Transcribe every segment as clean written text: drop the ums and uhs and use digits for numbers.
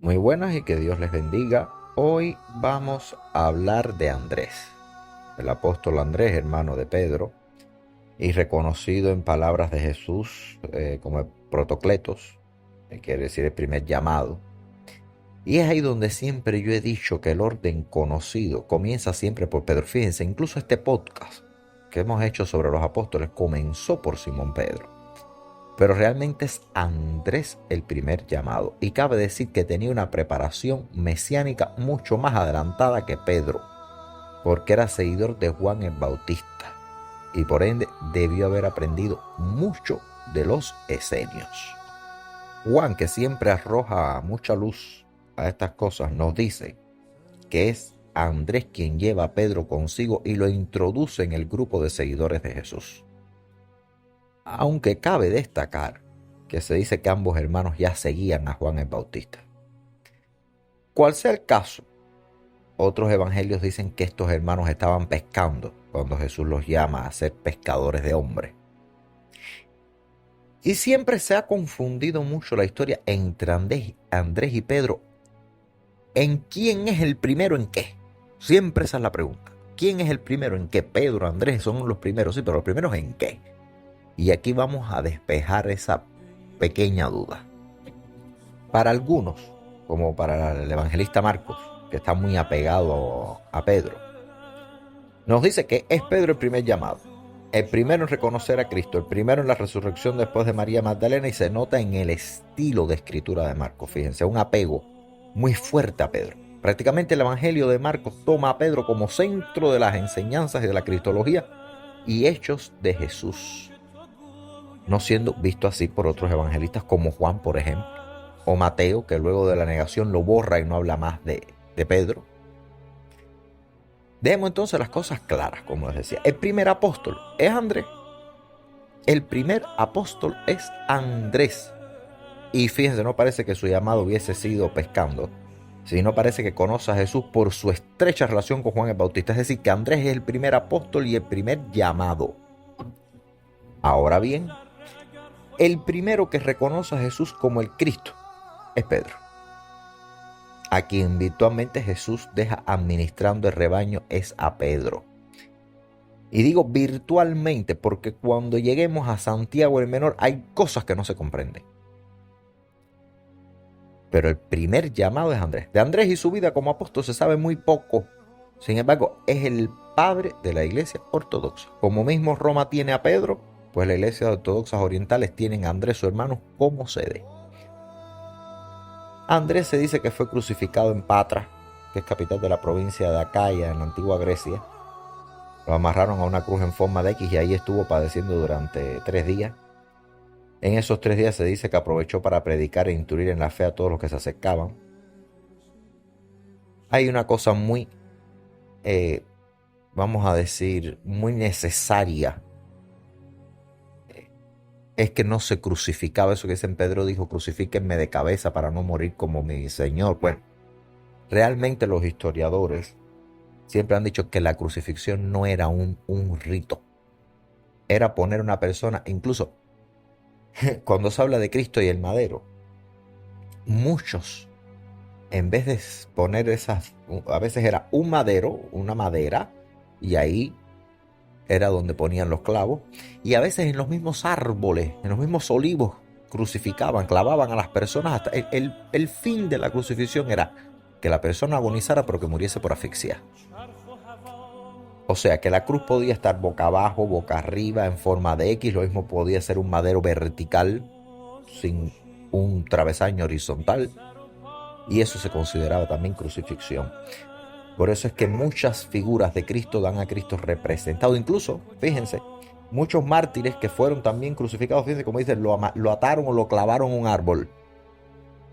Muy buenas y que Dios les bendiga. Hoy vamos a hablar de Andrés, el apóstol Andrés, hermano de Pedro, y reconocido en palabras de Jesús como el protocletos, que quiere decir el primer llamado. Y es ahí donde siempre yo he dicho que el orden conocido comienza siempre por Pedro. Fíjense, incluso este podcast que hemos hecho sobre los apóstoles comenzó por Simón Pedro. Pero realmente es Andrés el primer llamado. Y cabe decir que tenía una preparación mesiánica mucho más adelantada que Pedro, porque era seguidor de Juan el Bautista. Y por ende debió haber aprendido mucho de los esenios. Juan, que siempre arroja mucha luz a estas cosas, nos dice que es Andrés quien lleva a Pedro consigo y lo introduce en el grupo de seguidores de Jesús. Aunque cabe destacar que se dice que ambos hermanos ya seguían a Juan el Bautista. Cual sea el caso, otros evangelios dicen que estos hermanos estaban pescando cuando Jesús los llama a ser pescadores de hombres. Y siempre se ha confundido mucho la historia entre Andrés y Pedro en quién es el primero en qué. Siempre esa es la pregunta. ¿Quién es el primero en qué? Pedro, Andrés son los primeros, sí, pero los primeros en qué. Y aquí vamos a despejar esa pequeña duda. Para algunos, como para el evangelista Marcos, que está muy apegado a Pedro, nos dice que es Pedro el primer llamado, el primero en reconocer a Cristo, el primero en la resurrección después de María Magdalena, y se nota en el estilo de escritura de Marcos. Fíjense, un apego muy fuerte a Pedro. Prácticamente el evangelio de Marcos toma a Pedro como centro de las enseñanzas y de la cristología y hechos de Jesús, no siendo visto así por otros evangelistas como Juan, por ejemplo, o Mateo, que luego de la negación lo borra y no habla más de Pedro. Dejemos entonces las cosas claras, como les decía. El primer apóstol es Andrés. El primer apóstol es Andrés. Y fíjense, no parece que su llamado hubiese sido pescando, sino parece que conoce a Jesús por su estrecha relación con Juan el Bautista. Es decir, que Andrés es el primer apóstol y el primer llamado. Ahora bien, el primero que reconoce a Jesús como el Cristo es Pedro, a quien virtualmente Jesús deja administrando el rebaño es a Pedro. Y digo virtualmente porque cuando lleguemos a Santiago el Menor hay cosas que no se comprenden. Pero el primer llamado es Andrés. De Andrés y su vida como apóstol se sabe muy poco. Sin embargo, es el padre de la iglesia ortodoxa. Como mismo Roma tiene a Pedro, pues las iglesias ortodoxas orientales tienen a Andrés, su hermano, como sede. Andrés se dice que fue crucificado en Patra, que es capital de la provincia de Acaya, en la antigua Grecia. Lo amarraron a una cruz en forma de X y ahí estuvo padeciendo durante 3 días. En esos 3 días se dice que aprovechó para predicar e instruir en la fe a todos los que se acercaban. Hay una cosa muy, vamos a decir, muy necesaria. Es que no se crucificaba. Eso que dicen Pedro dijo, crucifíquenme de cabeza para no morir como mi Señor. Bueno, realmente los historiadores siempre han dicho que la crucifixión no era un rito. Era poner a una persona, incluso cuando se habla de Cristo y el madero, muchos, en vez de poner a veces era un madero, una madera, y ahí era donde ponían los clavos, y a veces en los mismos árboles, en los mismos olivos, crucificaban, clavaban a las personas. Hasta el fin de la crucifixión era que la persona agonizara pero que muriese por asfixia. O sea que la cruz podía estar boca abajo, boca arriba, en forma de X. Lo mismo podía ser un madero vertical, sin un travesaño horizontal. Y eso se consideraba también crucifixión. Por eso es que muchas figuras de Cristo dan a Cristo representado. Incluso, fíjense, muchos mártires que fueron también crucificados, fíjense como dicen, lo ataron o lo clavaron a un árbol.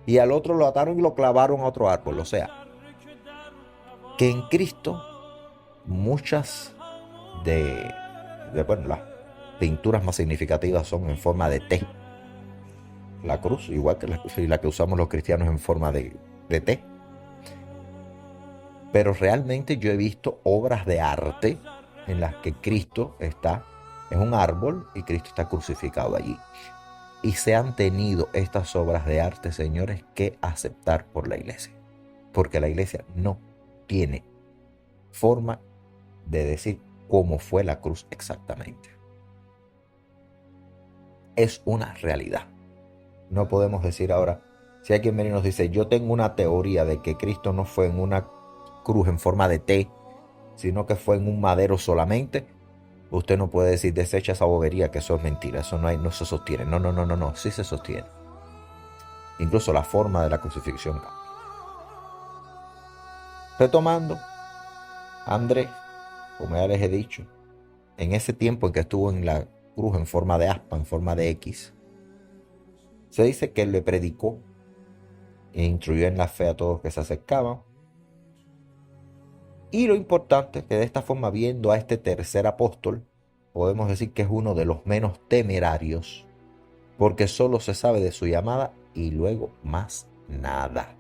Y al otro lo ataron y lo clavaron a otro árbol. O sea, que en Cristo muchas bueno, las pinturas más significativas son en forma de T. La cruz, igual que la que usamos los cristianos en forma de T. Pero realmente yo he visto obras de arte en las que Cristo está en un árbol y Cristo está crucificado allí. y se han tenido estas obras de arte, señores, que aceptar por la iglesia. Porque la iglesia no tiene forma de decir cómo fue la cruz exactamente. Es una realidad. No podemos decir ahora, si alguien viene y nos dice, yo tengo una teoría de que Cristo no fue en una cruz en forma de T, sino que fue en un madero solamente, usted no puede decir, desecha esa bobería, que eso es mentira, eso no se sostiene. No, sí se sostiene. Incluso la forma de la crucifixión cambia. Retomando, Andrés, como ya les he dicho, en ese tiempo en que estuvo en la cruz en forma de aspa, en forma de X, se dice que le predicó e instruyó en la fe a todos que se acercaban. Y lo importante es que de esta forma, viendo a este tercer apóstol, podemos decir que es uno de los menos temerarios, porque solo se sabe de su llamada y luego más nada.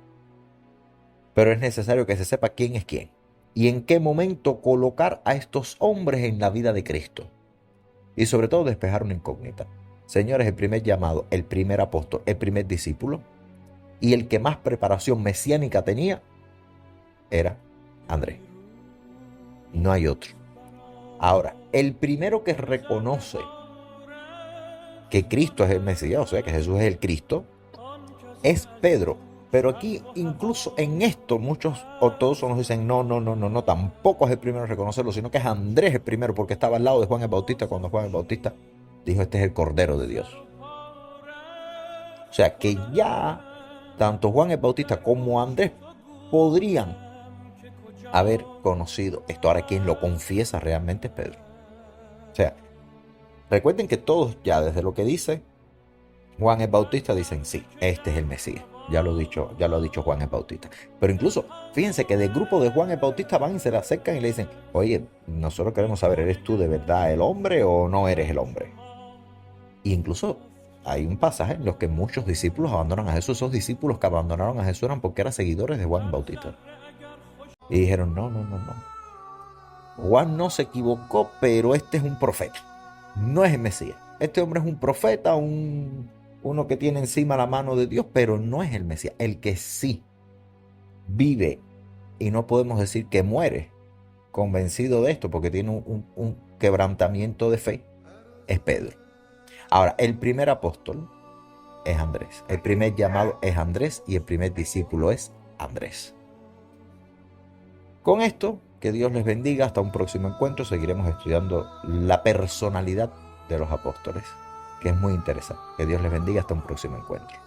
Pero es necesario que se sepa quién es quién y en qué momento colocar a estos hombres en la vida de Cristo. Y sobre todo despejar una incógnita. Señores, el primer llamado, el primer apóstol, el primer discípulo y el que más preparación mesiánica tenía era Andrés. No hay otro. Ahora, el primero que reconoce que Cristo es el Mesías, o sea que Jesús es el Cristo, es Pedro. Pero aquí, incluso en esto, muchos ortodoxos nos dicen, no, tampoco es el primero en reconocerlo, sino que es Andrés el primero, porque estaba al lado de Juan el Bautista cuando Juan el Bautista dijo, este es el Cordero de Dios. O sea que ya tanto Juan el Bautista como Andrés podrían haber conocido esto. Ahora, quien lo confiesa realmente es Pedro. O sea, recuerden que todos ya desde lo que dice Juan el Bautista dicen, sí, este es el Mesías. Ya lo ha dicho Juan el Bautista. Pero incluso, fíjense que del grupo de Juan el Bautista van y se le acercan y le dicen, oye, nosotros queremos saber, ¿eres tú de verdad el hombre o no eres el hombre? Y incluso hay un pasaje en los que muchos discípulos abandonan a Jesús. Esos discípulos que abandonaron a Jesús eran porque eran seguidores de Juan el Bautista. Y dijeron, no. Juan no se equivocó, pero este es un profeta. No es el Mesías. Este hombre es un profeta, uno que tiene encima la mano de Dios, pero no es el Mesías. El que sí vive, y no podemos decir que muere convencido de esto, porque tiene un quebrantamiento de fe, es Pedro. Ahora, el primer apóstol es Andrés. El primer llamado es Andrés y el primer discípulo es Andrés. Con esto, que Dios les bendiga. Hasta un próximo encuentro. Seguiremos estudiando la personalidad de los apóstoles, que es muy interesante. Que Dios les bendiga. Hasta un próximo encuentro.